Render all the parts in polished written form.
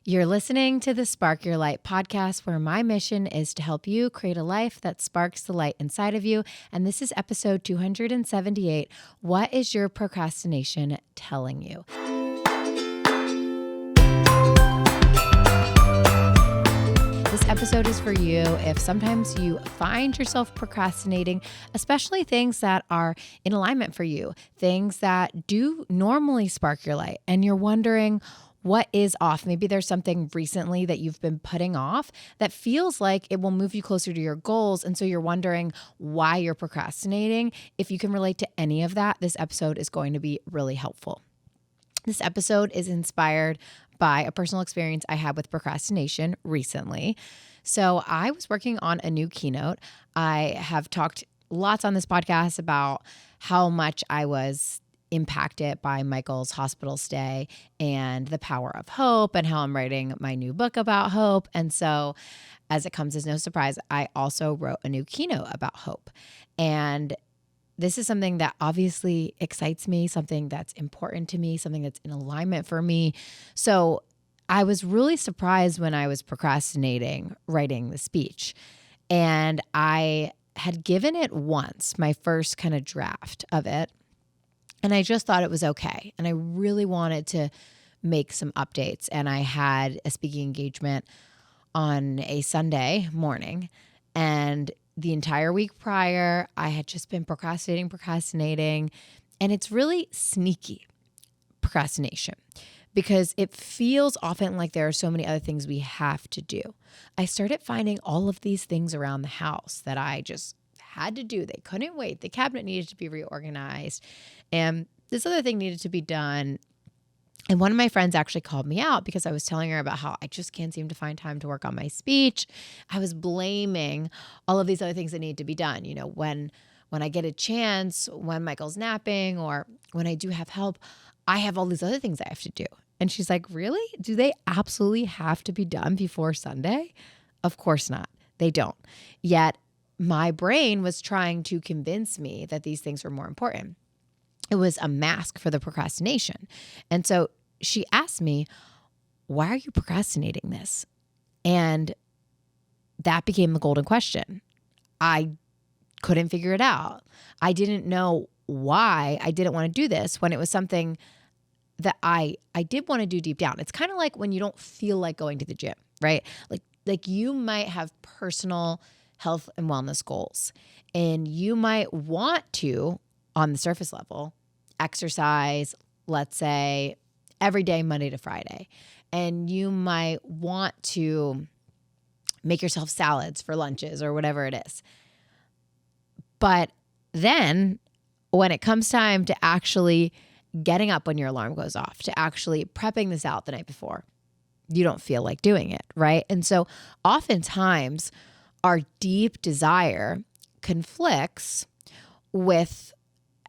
You're listening to the Spark Your Light podcast, where my mission is to help you create a life that sparks the light inside of you. And this is episode 278. What is your procrastination telling you? This episode is for you if sometimes you find yourself procrastinating, especially things that are in alignment for you, things that do normally spark your light, and you're wondering, what is off? Maybe there's something recently that you've been putting off that feels like it will move you closer to your goals. And so you're wondering why you're procrastinating. If you can relate to any of that, this episode is going to be really helpful. This episode is inspired by a personal experience I had with procrastination recently. So I was working on a new keynote. I have talked lots on this podcast about how much I was impacted by Michael's hospital stay and the power of hope, and how I'm writing my new book about hope. And so, as it comes as no surprise, I also wrote a new keynote about hope. And this is something that obviously excites me, something that's important to me, something that's in alignment for me. So I was really surprised when I was procrastinating writing the speech. And I had given it once, my first kind of draft of it. And I just thought it was okay. And I really wanted to make some updates. And I had a speaking engagement on a Sunday morning. And the entire week prior, I had just been procrastinating. And it's really sneaky procrastination, because it feels often like there are so many other things we have to do. I started finding all of these things around the house that I just had to do. They couldn't wait. The cabinet needed to be reorganized, and this other thing needed to be done. And one of my friends actually called me out because I was telling her about how I just can't seem to find time to work on my speech. I was blaming all of these other things that need to be done. You know, when I get a chance, when Michael's napping, or when I do have help, I have all these other things I have to do. And she's like, really? Do they absolutely have to be done before Sunday? Of course not. They don't. Yet my brain was trying to convince me that these things were more important. It was a mask for the procrastination. And so she asked me, why are you procrastinating this? And that became the golden question. I couldn't figure it out. I didn't know why I didn't want to do this when it was something that I did want to do deep down. It's kind of like when you don't feel like going to the gym, right? Like you might have personal health and wellness goals, and you might want to, on the surface level, exercise, let's say, every day, Monday to Friday. And you might want to make yourself salads for lunches or whatever it is. But then when it comes time to actually getting up when your alarm goes off, to actually prepping this out the night before, you don't feel like doing it, right? And so oftentimes our deep desire conflicts with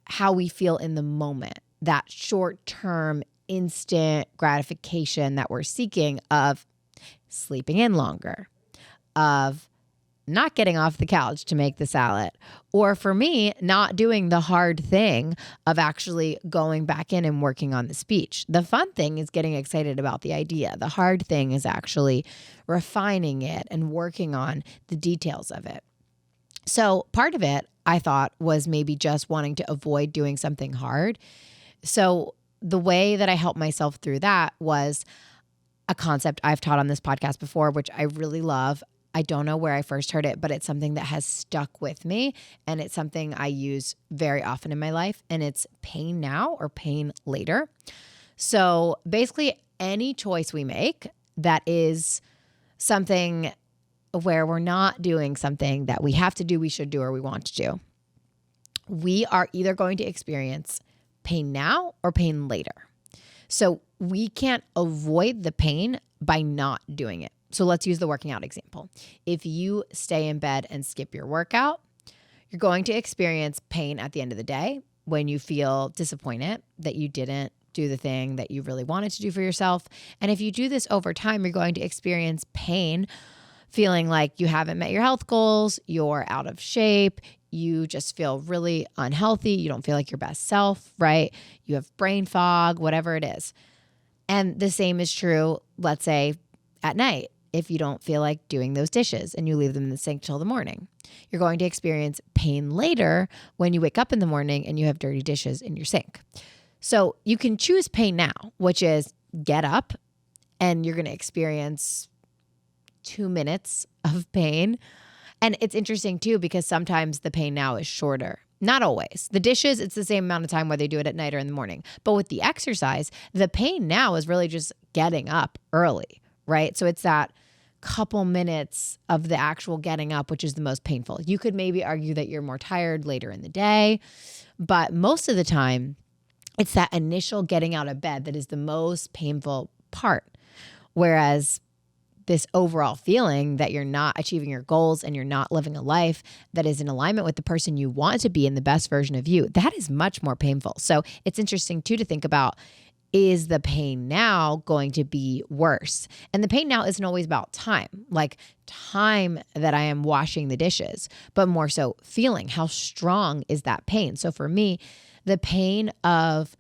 how we feel in the moment, that short-term instant gratification that we're seeking of sleeping in longer, of not getting off the couch to make the salad, or for me, not doing the hard thing of actually going back in and working on the speech. The fun thing is getting excited about the idea. The hard thing is actually refining it and working on the details of it. So part of it, I thought, was maybe just wanting to avoid doing something hard. So the way that I helped myself through that was a concept I've taught on this podcast before, which I really love. I don't know where I first heard it, but it's something that has stuck with me, and it's something I use very often in my life, and it's pain now or pain later. So basically, any choice we make that is something where we're not doing something that we have to do, we should do, or we want to do, we are either going to experience pain now or pain later. So we can't avoid the pain by not doing it. So let's use the working out example. If you stay in bed and skip your workout, you're going to experience pain at the end of the day when you feel disappointed that you didn't do the thing that you really wanted to do for yourself. And if you do this over time, you're going to experience pain feeling like you haven't met your health goals, you're out of shape, you just feel really unhealthy, you don't feel like your best self, right? You have brain fog, whatever it is. And the same is true, let's say, at night if you don't feel like doing those dishes and you leave them in the sink till the morning. You're going to experience pain later when you wake up in the morning and you have dirty dishes in your sink. So you can choose pain now, which is get up and you're going to experience 2 minutes of pain. And it's interesting too, because sometimes the pain now is shorter. Not always. The dishes, it's the same amount of time whether you do it at night or in the morning. But with the exercise, the pain now is really just getting up early, right? So it's that couple minutes of the actual getting up, which is the most painful. You could maybe argue that you're more tired later in the day, but most of the time, it's that initial getting out of bed that is the most painful part. Whereas this overall feeling that you're not achieving your goals and you're not living a life that is in alignment with the person you want to be and the best version of you, that is much more painful. So it's interesting too to think about, is the pain now going to be worse? And the pain now isn't always about time, like time that I am washing the dishes, but more so feeling how strong is that pain. So for me, the pain of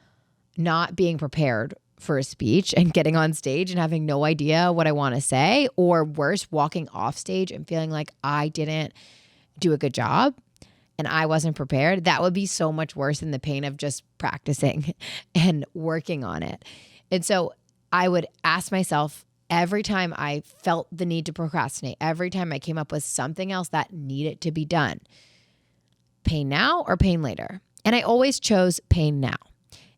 not being prepared for a speech and getting on stage and having no idea what I want to say, or worse, walking off stage and feeling like I didn't do a good job and I wasn't prepared, that would be so much worse than the pain of just practicing and working on it. And so I would ask myself every time I felt the need to procrastinate, every time I came up with something else that needed to be done, pain now or pain later? And I always chose pain now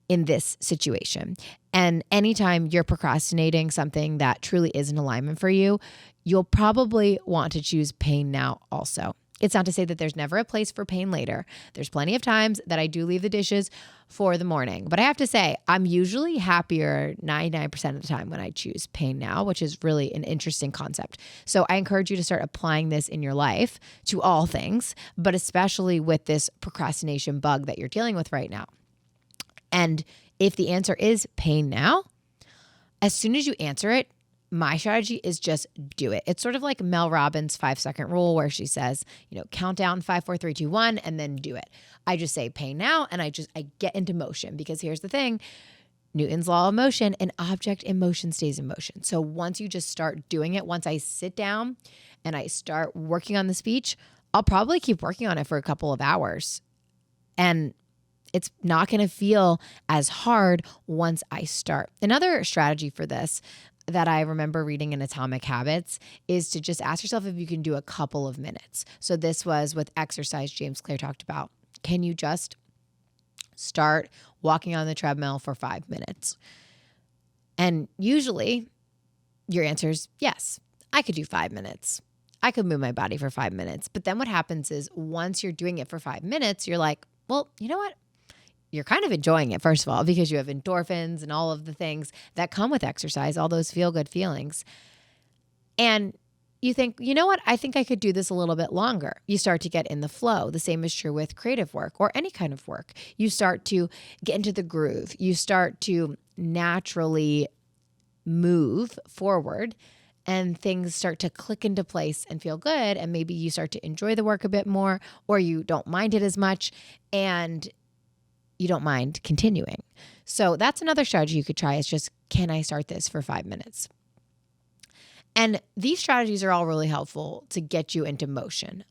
in this situation. And anytime you're procrastinating something that truly is in alignment for you, you'll probably want to choose pain now also. It's not to say that there's never a place for pain later. There's plenty of times that I do leave the dishes for the morning. But I have to say, I'm usually happier 99% of the time when I choose pain now, which is really an interesting concept. So I encourage you to start applying this in your life to all things, but especially with this procrastination bug that you're dealing with right now. And if the answer is pain now, as soon as you answer it, my strategy is just do it. It's sort of like Mel Robbins' 5-second rule where she says, count down 5, 4, 3, 2, 1, and then do it. I just say pain now, and I get into motion, because here's the thing, Newton's law of motion, an object in motion stays in motion. So once you just start doing it, once I sit down and I start working on the speech, I'll probably keep working on it for a couple of hours. And it's not going to feel as hard once I start. Another strategy for this that I remember reading in Atomic Habits is to just ask yourself if you can do a couple of minutes. So this was with exercise James Clear talked about. Can you just start walking on the treadmill for 5 minutes? And usually your answer is yes, I could do 5 minutes. I could move my body for 5 minutes. But then what happens is once you're doing it for 5 minutes, you're like, well, you know what? You're kind of enjoying it, first of all, because you have endorphins and all of the things that come with exercise, all those feel-good feelings. And you think, you know what? I think I could do this a little bit longer. You start to get in the flow. The same is true with creative work or any kind of work. You start to get into the groove. You start to naturally move forward and things start to click into place and feel good. And maybe you start to enjoy the work a bit more, or you don't mind it as much. And you don't mind continuing. So that's another strategy you could try, is just, can I start this for 5 minutes? And these strategies are all really helpful to get you into motion.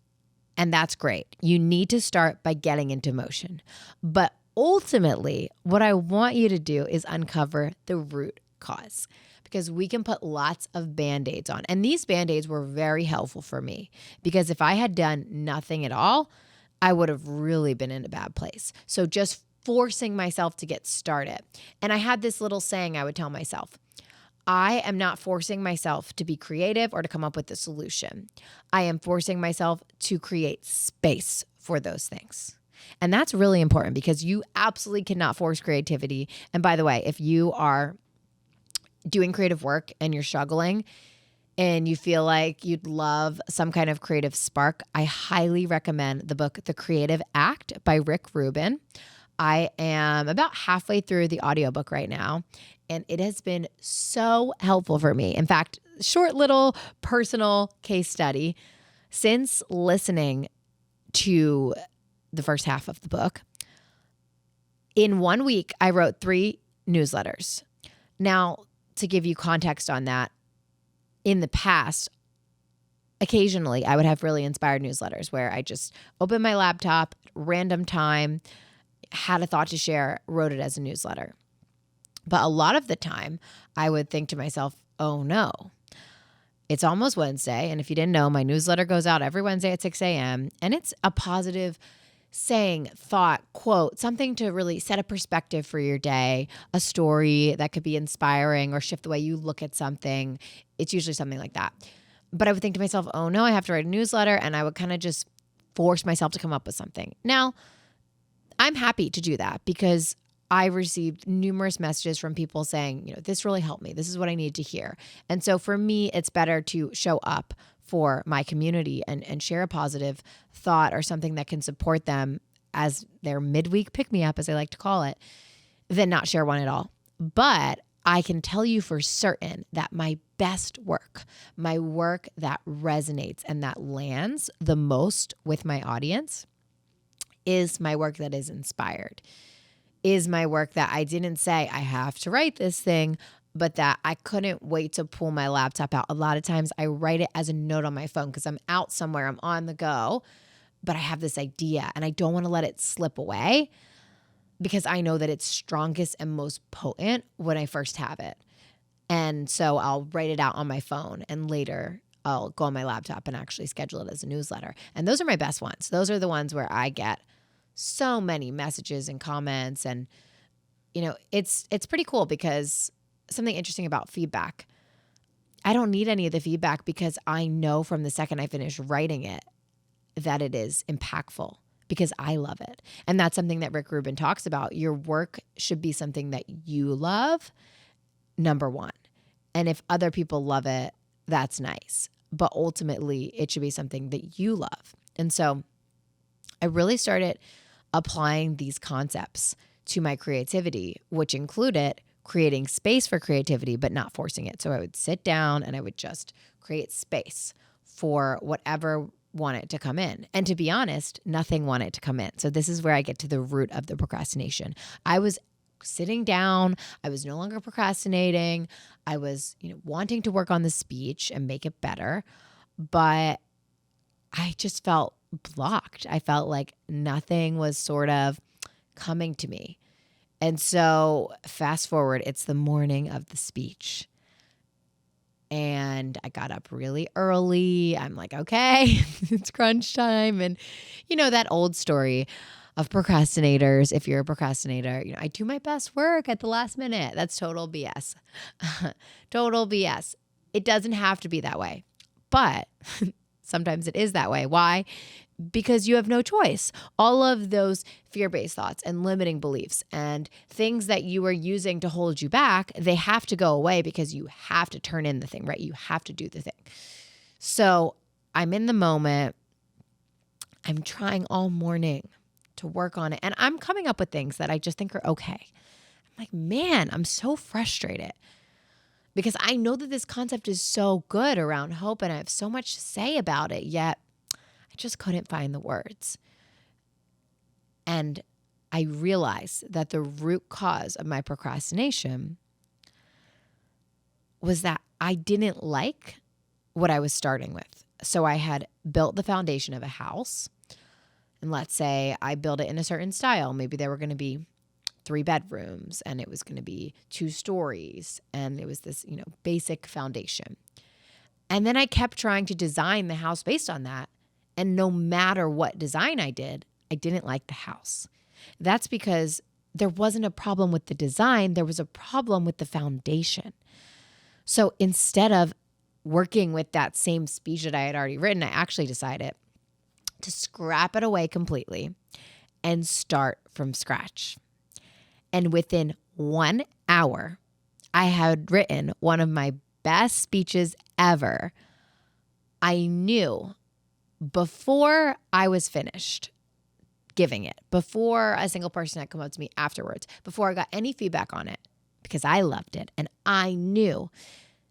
And that's great. You need to start by getting into motion. But ultimately, what I want you to do is uncover the root cause, because we can put lots of Band-Aids on. And these Band-Aids were very helpful for me, because if I had done nothing at all, I would have really been in a bad place. So just forcing myself to get started. And I had this little saying I would tell myself, I am not forcing myself to be creative or to come up with a solution. I am forcing myself to create space for those things. And that's really important, because you absolutely cannot force creativity. And by the way, if you are doing creative work and you're struggling and you feel like you'd love some kind of creative spark, I highly recommend the book, The Creative Act by Rick Rubin. I am about halfway through the audiobook right now, and it has been so helpful for me. In fact, short little personal case study. Since listening to the first half of the book, in 1 week, I wrote 3 newsletters. Now, to give you context on that, in the past, occasionally I would have really inspired newsletters where I just opened my laptop, random time, had a thought to share, wrote it as a newsletter. But a lot of the time I would think to myself, oh no, it's almost Wednesday. And if you didn't know, my newsletter goes out every Wednesday at 6 a.m. And it's a positive saying, thought, quote, something to really set a perspective for your day, a story that could be inspiring or shift the way you look at something. It's usually something like that. But I would think to myself, oh no, I have to write a newsletter. And I would kind of just force myself to come up with something. Now, I'm happy to do that because I received numerous messages from people saying, this really helped me. This is what I need to hear. And so for me, it's better to show up for my community and share a positive thought or something that can support them as their midweek pick-me-up, as I like to call it, than not share one at all. But I can tell you for certain that my best work, my work that resonates and that lands the most with my audience, is my work that is inspired, is my work that I didn't say I have to write this thing, but that I couldn't wait to pull my laptop out. A lot of times I write it as a note on my phone because I'm out somewhere, I'm on the go, but I have this idea and I don't want to let it slip away because I know that it's strongest and most potent when I first have it. And so I'll write it out on my phone and later I'll go on my laptop and actually schedule it as a newsletter. And those are my best ones. Those are the ones where I get so many messages and comments. And, it's pretty cool because something interesting about feedback, I don't need any of the feedback because I know from the second I finish writing it that it is impactful because I love it. And that's something that Rick Rubin talks about. Your work should be something that you love, number one. And if other people love it, that's nice. But ultimately, it should be something that you love. And so I really started applying these concepts to my creativity, which included creating space for creativity, but not forcing it. So I would sit down and I would just create space for whatever wanted to come in. And to be honest, nothing wanted to come in. So this is where I get to the root of the procrastination. I was sitting down. I was no longer procrastinating. I was, wanting to work on the speech and make it better, but I just felt blocked. I felt like nothing was sort of coming to me. And so fast forward, it's the morning of the speech. And I got up really early. I'm like, okay, it's crunch time. And that old story of procrastinators. If you're a procrastinator, I do my best work at the last minute. That's total BS. Total BS. It doesn't have to be that way. But sometimes it is that way. Why? Because you have no choice. All of those fear-based thoughts and limiting beliefs and things that you are using to hold you back, they have to go away because you have to turn in the thing, right? You have to do the thing. So I'm in the moment. I'm trying all morning to work on it. And I'm coming up with things that I just think are okay. I'm like, man, I'm so frustrated because I know that this concept is so good around hope and I have so much to say about it, yet I just couldn't find the words. And I realized that the root cause of my procrastination was that I didn't like what I was starting with. So I had built the foundation of a house. And let's say I built it in a certain style. Maybe there were going to be 3 bedrooms and it was going to be 2 stories. And it was this, basic foundation. And then I kept trying to design the house based on that. And no matter what design I did, I didn't like the house. That's because there wasn't a problem with the design. There was a problem with the foundation. So instead of working with that same speech that I had already written, I actually decided to scrap it away completely and start from scratch. And within 1 hour, I had written one of my best speeches ever. I knew before I was finished giving it, before a single person had come up to me afterwards, before I got any feedback on it, because I loved it and I knew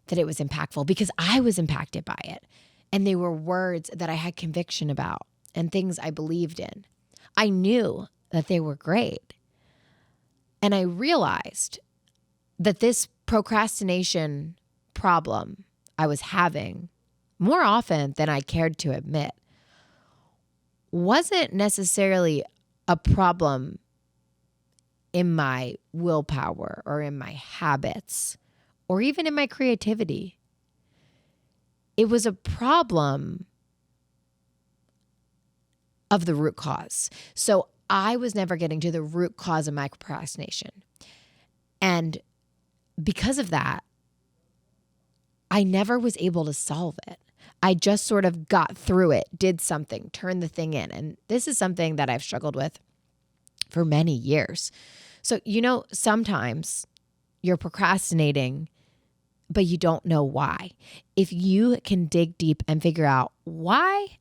that it was impactful because I was impacted by it. And they were words that I had conviction about and things I believed in. I knew that they were great. And I realized that this procrastination problem I was having more often than I cared to admit wasn't necessarily a problem in my willpower or in my habits or even in my creativity. It was a problem of the root cause. So I was never getting to the root cause of my procrastination. And because of that, I never was able to solve it. I just sort of got through it, did something, turned the thing in. And this is something that I've struggled with for many years. So, sometimes you're procrastinating, but you don't know why. If you can dig deep and figure out, why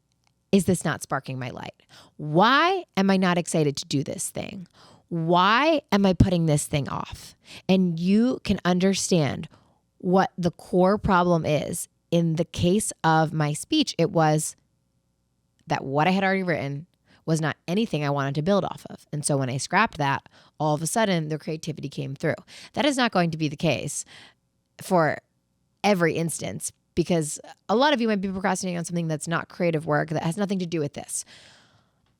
is this not sparking my light? Why am I not excited to do this thing? Why am I putting this thing off? And you can understand what the core problem is. In the case of my speech, it was that what I had already written was not anything I wanted to build off of. And so when I scrapped that, all of a sudden the creativity came through. That is not going to be the case for every instance, because a lot of you might be procrastinating on something that's not creative work, that has nothing to do with this.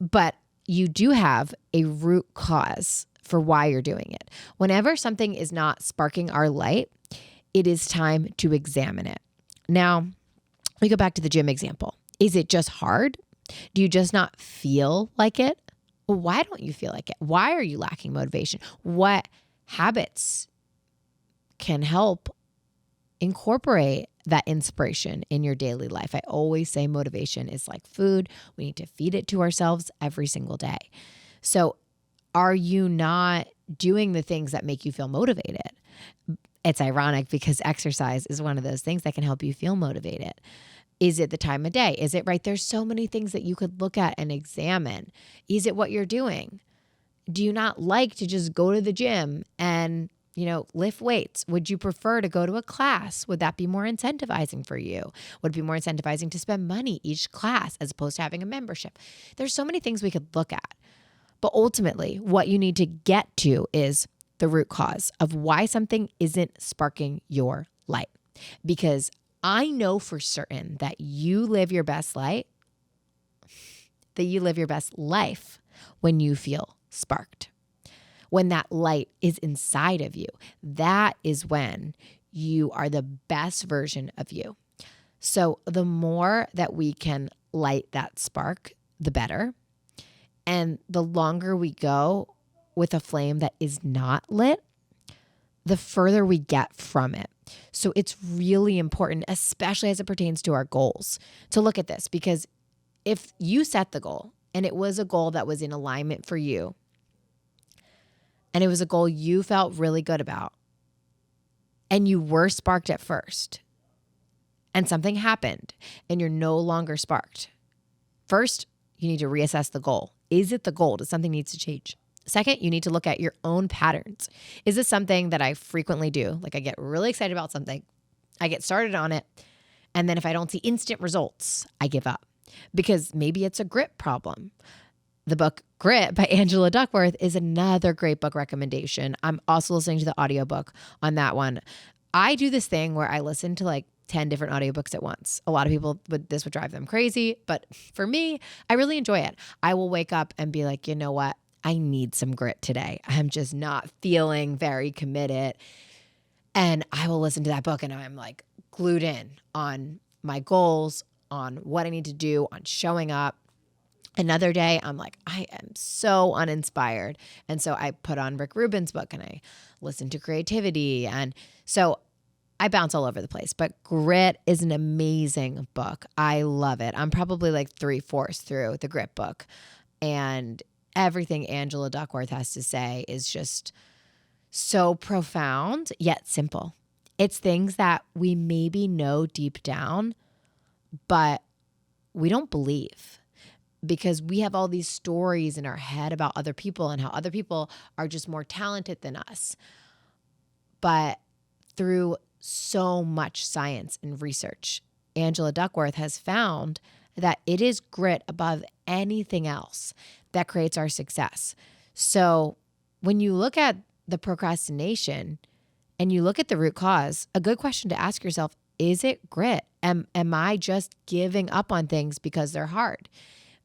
But you do have a root cause for why you're doing it. Whenever something is not sparking our light, it is time to examine it. Now, we go back to the gym example. Is it just hard? Do you just not feel like it? Well, why don't you feel like it? Why are you lacking motivation? What habits can help incorporate that inspiration in your daily life? I always say motivation is like food. We need to feed it to ourselves every single day. So are you not doing the things that make you feel motivated? It's ironic because exercise is one of those things that can help you feel motivated. Is it the time of day? Is it right? There's so many things that you could look at and examine. Is it what you're doing? Do you not like to just go to the gym and, lift weights? Would you prefer to go to a class? Would that be more incentivizing for you? Would it be more incentivizing to spend money each class as opposed to having a membership? There's so many things we could look at. But ultimately, what you need to get to is the root cause of why something isn't sparking your light. Because I know for certain that you live your best life when you feel sparked. When that light is inside of you, that is when you are the best version of you. So the more that we can light that spark, the better. And the longer we go with a flame that is not lit, the further we get from it. So it's really important, especially as it pertains to our goals, to look at this, because if you set the goal and it was a goal that was in alignment for you, and it was a goal you felt really good about, and you were sparked at first, and something happened and you're no longer sparked, first, you need to reassess the goal. Is it the goal? Does something need to change? Second, you need to look at your own patterns. Is this something that I frequently do? Like I get really excited about something, I get started on it, and then if I don't see instant results, I give up because maybe it's a grit problem. The book Grit by Angela Duckworth is another great book recommendation. I'm also listening to the audiobook on that one. I do this thing where I listen to like 10 different audiobooks at once. A lot of people would drive them crazy, but for me, I really enjoy it. I will wake up and be like, you know what? I need some grit today. I'm just not feeling very committed. And I will listen to that book and I'm like glued in on my goals, on what I need to do, on showing up. Another day, I'm like, I am so uninspired. And so I put on Rick Rubin's book and I listen to creativity. And so I bounce all over the place, but Grit is an amazing book. I love it. I'm probably like 3/4 through the Grit book. And everything Angela Duckworth has to say is just so profound, yet simple. It's things that we maybe know deep down, but we don't believe because we have all these stories in our head about other people and how other people are just more talented than us. But through so much science and research, Angela Duckworth has found that it is grit above anything else that creates our success. So when you look at the procrastination and you look at the root cause, a good question to ask yourself, is it grit? Am I just giving up on things because they're hard,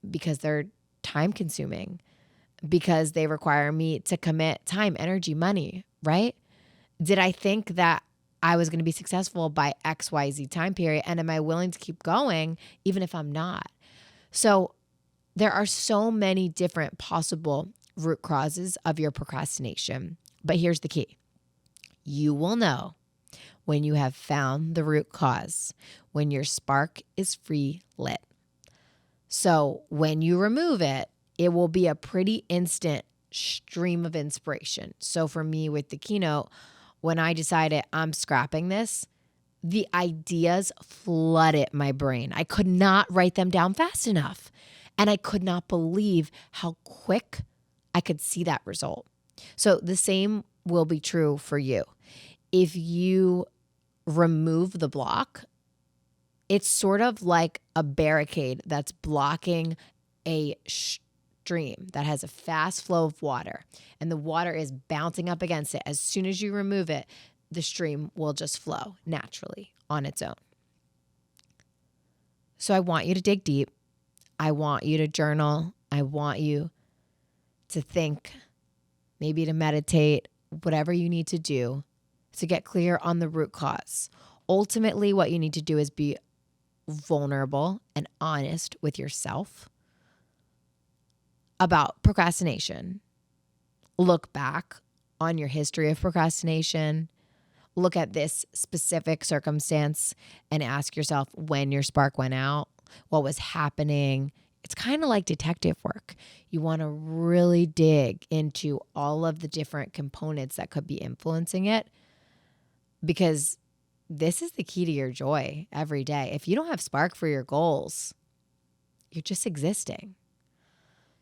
because they're time consuming, because they require me to commit time, energy, money, right? Did I think that I was going to be successful by XYZ time period? And am I willing to keep going even if I'm not? So there are so many different possible root causes of your procrastination. But here's the key. You will know when you have found the root cause, when your spark is free lit. So when you remove it, it will be a pretty instant stream of inspiration. So for me with the keynote, when I decided I'm scrapping this, the ideas flooded my brain. I could not write them down fast enough. And I could not believe how quick I could see that result. So the same will be true for you. If you remove the block, it's sort of like a barricade that's blocking a stream that has a fast flow of water, and the water is bouncing up against it. As soon as you remove it, the stream will just flow naturally on its own. So I want you to dig deep. I want you to journal. I want you to think, maybe to meditate, whatever you need to do to get clear on the root cause. Ultimately, what you need to do is be vulnerable and honest with yourself about procrastination. Look back on your history of procrastination. Look at this specific circumstance and ask yourself when your spark went out, what was happening. It's kind of like detective work. You want to really dig into all of the different components that could be influencing it, because this is the key to your joy every day. If you don't have spark for your goals, you're just existing.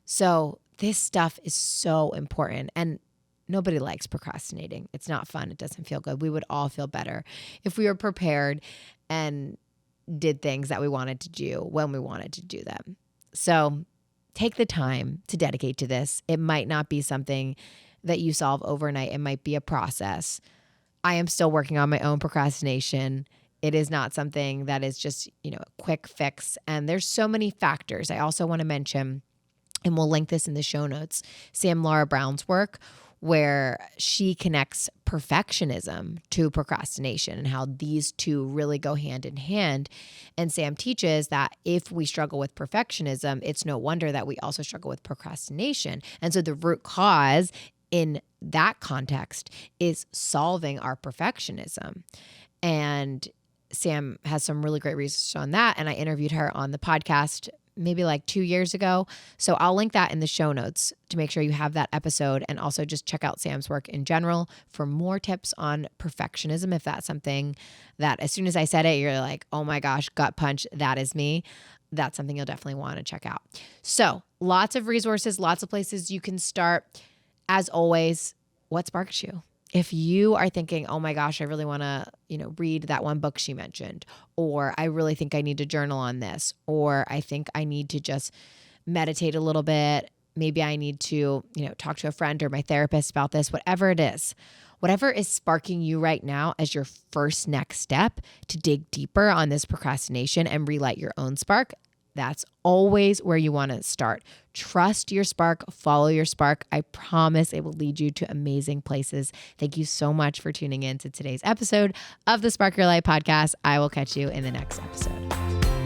So this stuff is so important, and nobody likes procrastinating. It's not fun. It doesn't feel good. We would all feel better if we were prepared and did things that we wanted to do when we wanted to do them. So take the time to dedicate to this. It might not be something that you solve overnight. It might be a process. I am still working on my own procrastination. It is not something that is just, a quick fix. And there's so many factors. I also want to mention, and we'll link this in the show notes, Sam Laura Brown's work, where she connects perfectionism to procrastination and how these two really go hand in hand. And Sam teaches that if we struggle with perfectionism, it's no wonder that we also struggle with procrastination. And so the root cause in that context is solving our perfectionism. And Sam has some really great research on that. And I interviewed her on the podcast maybe like 2 years ago. So I'll link that in the show notes to make sure you have that episode, and also just check out Sam's work in general for more tips on perfectionism. If that's something that as soon as I said it, you're like, oh my gosh, gut punch, that is me. That's something you'll definitely want to check out. So lots of resources, lots of places you can start. As always, what sparks you? If you are thinking, oh my gosh, I really want to, read that one book she mentioned, or I really think I need to journal on this, or I think I need to just meditate a little bit. Maybe I need to, talk to a friend or my therapist about this, whatever it is. Whatever is sparking you right now as your first next step to dig deeper on this procrastination and relight your own spark, that's always where you want to start. Trust your spark, follow your spark. I promise it will lead you to amazing places. Thank you so much for tuning in to today's episode of the Spark Your Life podcast. I will catch you in the next episode.